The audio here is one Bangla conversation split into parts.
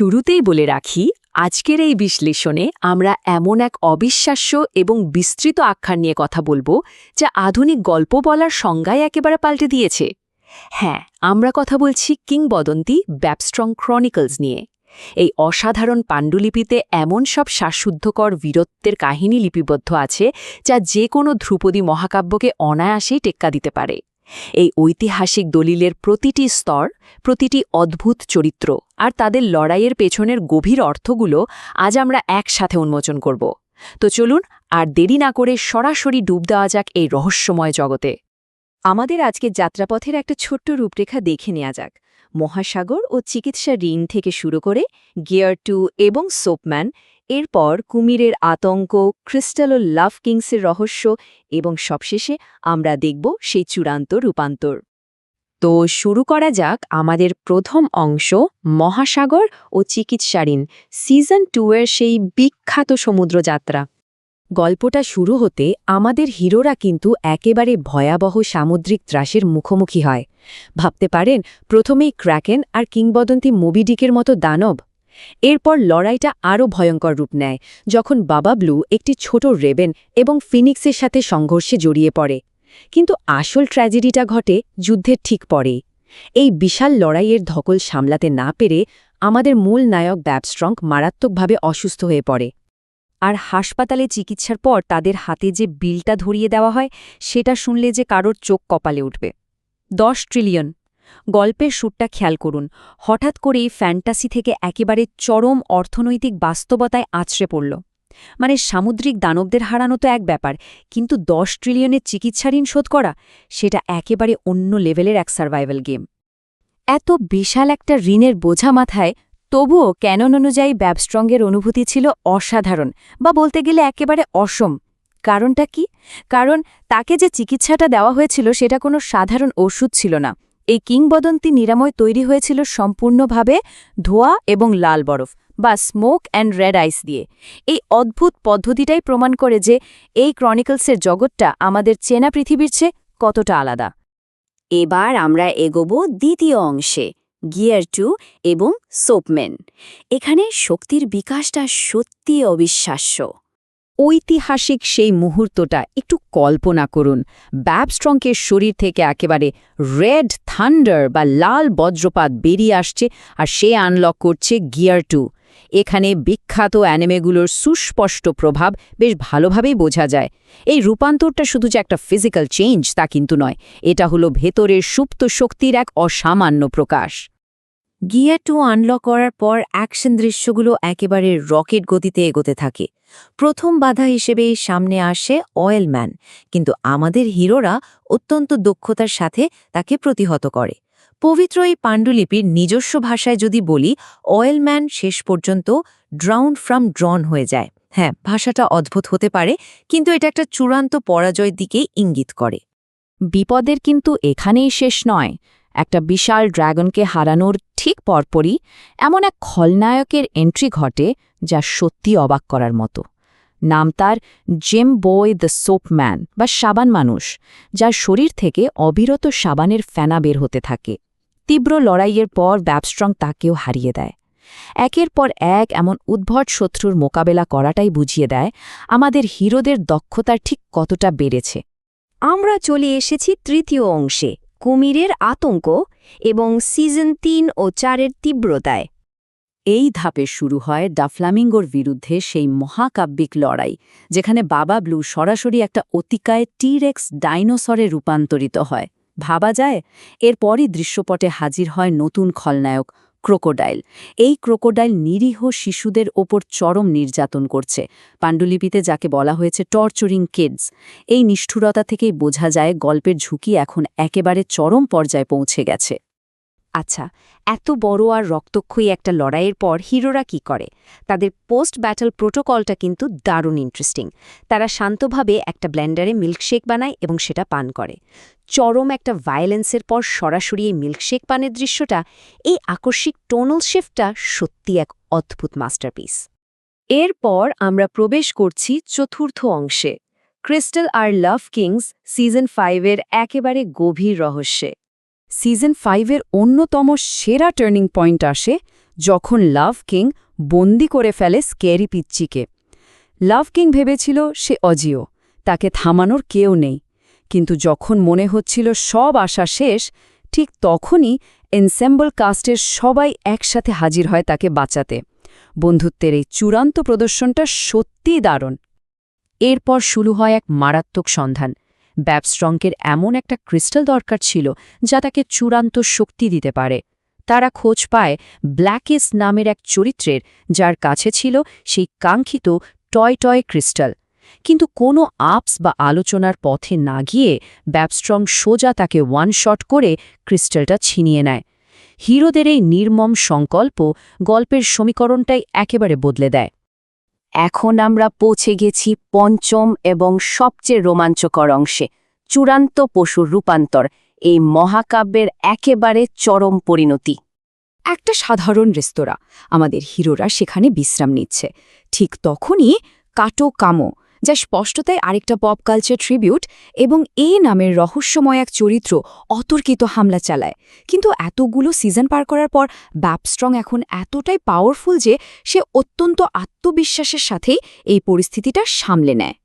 শুরুতেই বলে রাখি, আজকের এই বিশ্লেষণে আমরা এমন এক অবিশ্বাস্য এবং বিস্তৃত আখ্যান নিয়ে কথা বলবো যা আধুনিক গল্প বলার সংজ্ঞায় একেবারে পাল্টে দিয়েছে। হ্যাঁ, আমরা কথা বলছি কিংবদন্তি ব্যাবস্ট্রং ক্রনিকলস নিয়ে। এই অসাধারণ পাণ্ডুলিপিতে এমন সব শ্বাসরুদ্ধকর বীরত্বের কাহিনী লিপিবদ্ধ আছে যা যে কোনো ধ্রুপদী মহাকাব্যকে অনায়াসেই টেক্কা দিতে পারে। এই ঐতিহাসিক দলিলের প্রতিটি স্তর, প্রতিটি অদ্ভুত চরিত্র আর তাদের লড়াইয়ের পেছনের গভীর অর্থগুলো আজ আমরা একসাথে উন্মোচন করব। তো চলুন আর দেরি না করে সরাসরি ডুব দেওয়া যাক এই রহস্যময় জগতে। আমাদের আজকের যাত্রাপথের একটা ছোট্ট রূপরেখা দেখে নেওয়া যাক। মহাসাগর ও চিকিৎসা ঋণ থেকে শুরু করে গিয়ার 2 এবং সোপম্যান, এরপর কুমিরের আতঙ্ক, ক্রিস্টাল ও লাভ কিংসের রহস্য এবং সবশেষে আমরা দেখব সেই চূড়ান্ত রূপান্তর। তো শুরু করা যাক আমাদের প্রথম অংশ, মহাসাগর ও চিকিৎসা ঋণ সিজন 2 এর সেই বিখ্যাত সমুদ্রযাত্রা। গল্পটা শুরু হতে আমাদের হিরোরা কিন্তু একেবারে ভয়াবহ সামুদ্রিক ত্রাসের মুখোমুখি হয়। ভাবতে পারেন, প্রথমেই ক্র্যাকেন আর কিংবদন্তি মোবিডিকের মতো দানব। এরপর লড়াইটা আরও ভয়ঙ্কর রূপ নেয় যখন বাবা ব্লু একটি ছোট রেবেন এবং ফিনিক্সের সাথে সংঘর্ষে জড়িয়ে পড়ে। কিন্তু আসল ট্র্যাজেডিটা ঘটে যুদ্ধের ঠিক পরে। এই বিশাল লড়াইয়ের ধকল সামলাতে না পেরে আমাদের মূল নায়ক ব্যাবস্ট্রং মারাত্মকভাবে অসুস্থ হয়ে পড়ে। আর হাসপাতালে চিকিৎসার পর তাদের হাতে যে বিলটা ধরিয়ে দেওয়া হয়, সেটা শুনলে যে কারোর চোখ কপালে উঠবে। 10 ট্রিলিয়ন। গল্পের সুরটা খেয়াল করুন, হঠাৎ করেই ফ্যান্টাসি থেকে একেবারে চরম অর্থনৈতিক বাস্তবতায় আছড়ে পড়ল। মানে সামুদ্রিক দানবদের হারানো তো এক ব্যাপার, কিন্তু 10 ট্রিলিয়নের চিকিৎসা ঋণ শোধ করা, সেটা একেবারে অন্য লেভেলের এক সার্ভাইভাল গেম। এত বিশাল একটা ঋণের বোঝা মাথায়, তবুও ক্যানন অনুযায়ী ব্যাবস্ট্রংয়ের অনুভূতি ছিল অসাধারণ, বা বলতে গেলে একেবারে অসম। কারণটা কি? কারণ তাকে যে চিকিৎসাটা দেওয়া হয়েছিল সেটা কোনো সাধারণ ওষুধ ছিল না। এই কিংবদন্তি নিরাময় তৈরি হয়েছিল সম্পূর্ণভাবে ধোঁয়া এবং লাল বরফ বা স্মোক অ্যান্ড রেড আইস দিয়ে। এই অদ্ভুত পদ্ধতিটাই প্রমাণ করে যে এই ক্রনিকলসের জগৎটা আমাদের চেনা পৃথিবীর চেয়ে কতটা আলাদা। এবার আমরা এগোব দ্বিতীয় অংশে, গিয়ার 2 এবং সোপম্যান। এখানে শক্তির বিকাশটা সত্যি অবিশ্বাস্য। ঐতিহাসিক সেই মুহূর্তটা একটু কল্পনা করুন। ব্যাবস্ট্রংকের শরীর থেকে একেবারে রেড থান্ডার বা লাল বজ্রপাত বেরিয়ে আসছে, আর সে আনলক করছে গিয়ার 2। এখানে বিখ্যাত অ্যানিমেগুলোর সুস্পষ্ট প্রভাব বেশ ভালোভাবেই বোঝা যায়। এই রূপান্তরটা শুধু যে একটা ফিজিক্যাল চেঞ্জ তা কিন্তু নয়, এটা হলো ভেতরের সুপ্ত শক্তির এক অসামান্য প্রকাশ। গিয়ার 2 আনলক করার পর অ্যাকশন দৃশ্যগুলো একেবারে রকেট গতিতে এগোতে থাকে। প্রথম বাধা হিসেবে সামনে আসে অয়েলম্যান, কিন্তু আমাদের হিরোরা অত্যন্ত দক্ষতার সাথে তাকে প্রতিহত করে। পবিত্র এই পাণ্ডুলিপির নিজস্ব ভাষায় যদি বলি, অয়েলম্যান শেষ পর্যন্ত ড্রাউন্ড ফ্রম ড্রন হয়ে যায়। হ্যাঁ, ভাষাটা অদ্ভুত হতে পারে, কিন্তু এটা একটা চূড়ান্ত পরাজয়ের দিকেই ইঙ্গিত করে। বিপদের কিন্তু এখানেই শেষ নয়। একটা বিশাল ড্রাগনকে হারানোর ঠিক পরপরই এমন এক খলনায়কের এন্ট্রি ঘটে যা সত্যি অবাক করার মতো। নাম তার জেম বয় দ্য সোপম্যান বা সাবান মানুষ, যার শরীর থেকে অবিরত সাবানের ফেনা বের হতে থাকে। তীব্র লড়াইয়ের পর ব্যাবস্ট্রং তাকেও হারিয়ে দেয়। একের পর এক এমন উদ্ভট শত্রুর মোকাবেলা করাটাই বুঝিয়ে দেয় আমাদের হিরোদের দক্ষতার ঠিক কতটা বেড়েছে। আমরা চলে এসেছি তৃতীয় অংশে, কুমিরের আতঙ্ক এবং সিজন 3 ও 4-এর তীব্রতায়। এই ধাপে শুরু হয় ডাফ্লামিঙ্গোর বিরুদ্ধে সেই মহাকাব্যিক লড়াই, যেখানে বাবা ব্লু সরাসরি একটা অতিকায় টিরেক্স ডাইনোসরে রূপান্তরিত হয়। ভাবা যায়, এরপরই দৃশ্যপটে হাজির হয় নতুন খলনায়ক ক্রোকোডাইল। এই ক্রোকোডাইল নিরীহ শিশুদের ওপর চরম নির্যাতন করছে, পাণ্ডুলিপিতে যাকে বলা হয়েছে টর্চারিং কিডস। এই নিষ্ঠুরতা থেকেই বোঝা যায় গল্পের ঝুঁকি এখন একেবারে চরম পর্যায়ে পৌঁছে গেছে। আচ্ছা, এত বড় আর রক্তক্ষয়ী একটা লড়াইয়ের পর হিরোরা কি করে? তাদের পোস্ট ব্যাটল প্রোটোকলটা কিন্তু দারুণ ইন্টারেস্টিং। তারা শান্তভাবে একটা ব্লেন্ডারে মিল্কশেক বানায় এবং সেটা পান করে। চরম একটা ভায়োলেন্সের পর সরাসরি এই মিল্কশেক পানের দৃশ্যটা, এই আকস্মিক টোনাল শিফটটা সত্যি এক অদ্ভুত মাস্টারপিস। এরপর আমরা প্রবেশ করছি চতুর্থ অংশে, ক্রিস্টাল আর লাভ কিংস সিজন 5-এর একেবারে গভীর রহস্যে। সিজন 5-এর অন্যতম সেরা টার্নিং পয়েন্ট আসে যখন লাভ কিং বন্দি করে ফেলে স্কেরি পিচ্চিকে। লাভ কিং ভেবেছিল সে অজিও, তাকে থামানোর কেউ নেই। কিন্তু যখন মনে হচ্ছিল সব আশা শেষ, ঠিক তখনই এনসেম্বল কাস্টের সবাই একসাথে হাজির হয় তাকে বাঁচাতে। বন্ধুত্বের এই চূড়ান্ত প্রদর্শনটা সত্যিই দারুণ। এরপর শুরু হয় এক মারাত্মক সন্ধান। ব্যাবস্ট্রংকের এমন একটা ক্রিস্টাল দরকার ছিল যা তাকে চূড়ান্ত শক্তি দিতে পারে। তারা খোঁজ পায় ব্ল্যাকিস নামের এক চরিত্রের, যার কাছে ছিল সেই কাঙ্ক্ষিত টয় টয় ক্রিস্টাল। কিন্তু কোনো আপস বা আলোচনার পথে না গিয়ে ব্যাবস্ট্রং সোজা তাকে ওয়ান শট করে ক্রিস্টালটা ছিনিয়ে নেয়। হিরোদের এই নির্মম সংকল্প গল্পের সমীকরণটাই একেবারে বদলে দেয়। এখন আমরা পৌঁছে গেছি পঞ্চম এবং সবচেয়ে রোমাঞ্চকর অংশে, চূড়ান্ত পশুর রূপান্তর, এই মহাকাব্যের একেবারে চরম পরিণতি। একটা সাধারণ রেস্তোরাঁ, আমাদের হিরোরা সেখানে বিশ্রাম নিচ্ছে। ঠিক তখনই কাটো কামো, যা স্পষ্টতাই আরেকটা পপ কালচার ট্রিবিউট, এবং এ নামের রহস্যময় এক চরিত্র অতর্কিত হামলা চালায়। কিন্তু এতগুলো সিজন পার করার পর ব্যাবস্ট্রং এখন এতটাই পাওয়ারফুল যে সে অত্যন্ত আত্মবিশ্বাসের সাথেই এই পরিস্থিতিটা সামলে নেয়।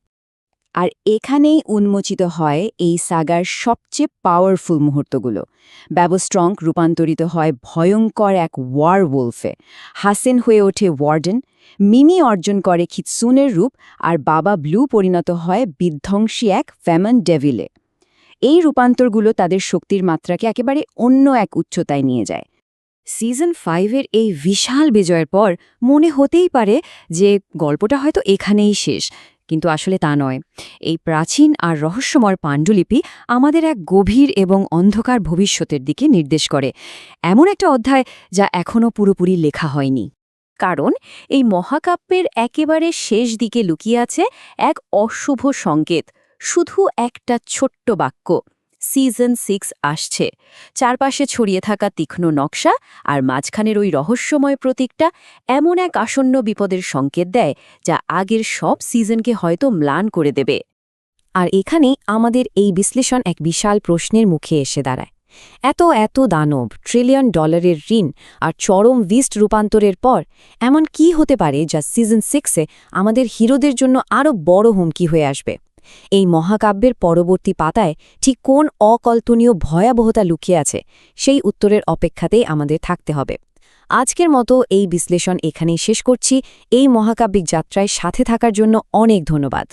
আর এখানেই উন্মোচিত হয় এই সাগার সবচেয়ে পাওয়ারফুল মুহূর্তগুলো। ব্যাবস্ট্রং রূপান্তরিত হয় ভয়ঙ্কর এক ওয়ারওলফে, হাসেন হয়ে ওঠে ওয়ার্ডেন, মিনি অর্জন করে খিৎসুনের রূপ, আর বাবা ব্লু পরিণত হয় বিধ্বংসী এক ফ্যামন ডেভিলে। এই রূপান্তরগুলো তাদের শক্তির মাত্রাকে একেবারে অন্য এক উচ্চতায় নিয়ে যায়। সিজন 5-এর এই বিশাল বিজয়ের পর মনে হতেই পারে যে গল্পটা হয়তো এখানেই শেষ, কিন্তু আসলে তা নয়। এই প্রাচীন আর রহস্যময় পাণ্ডুলিপি আমাদের এক গভীর এবং অন্ধকার ভবিষ্যতের দিকে নির্দেশ করে, এমন একটা অধ্যায় যা এখনও পুরোপুরি লেখা হয়নি। কারণ এই মহাকাব্যের একেবারে শেষ দিকে লুকিয়ে আছে এক অশুভ সংকেত, শুধু একটা ছোট্ট বাক্য, সিজন 6 আসছে। চারপাশে ছড়িয়ে থাকা তীক্ষ্ণ নকশা আর মাঝখানের ওই রহস্যময় প্রতীকটা এমন এক আসন্ন বিপদের সংকেত দেয় যা আগের সব সিজনকে হয়তো ম্লান করে দেবে। আর এখানেই আমাদের এই বিশ্লেষণ এক বিশাল প্রশ্নের মুখে এসে দাঁড়ায়। এত দানব, $1 ট্রিলিয়ন ঋণ আর চরম বিস্ট রূপান্তরের পর এমন কি হতে পারে যা সিজন 6-এ আমাদের হিরোদের জন্য আরও বড় হুমকি হয়ে আসবে? এই মহাকাব্যের পরবর্তী পাতায় ঠিক কোন অকল্পনীয় ভয়াবহতা লুকিয়ে আছে, সেই উত্তরের অপেক্ষাতেই আমাদের থাকতে হবে। আজকের মতো এই বিশ্লেষণ এখানেই শেষ করছি। এই মহাকাব্যিক যাত্রায় সাথে থাকার জন্য অনেক ধন্যবাদ।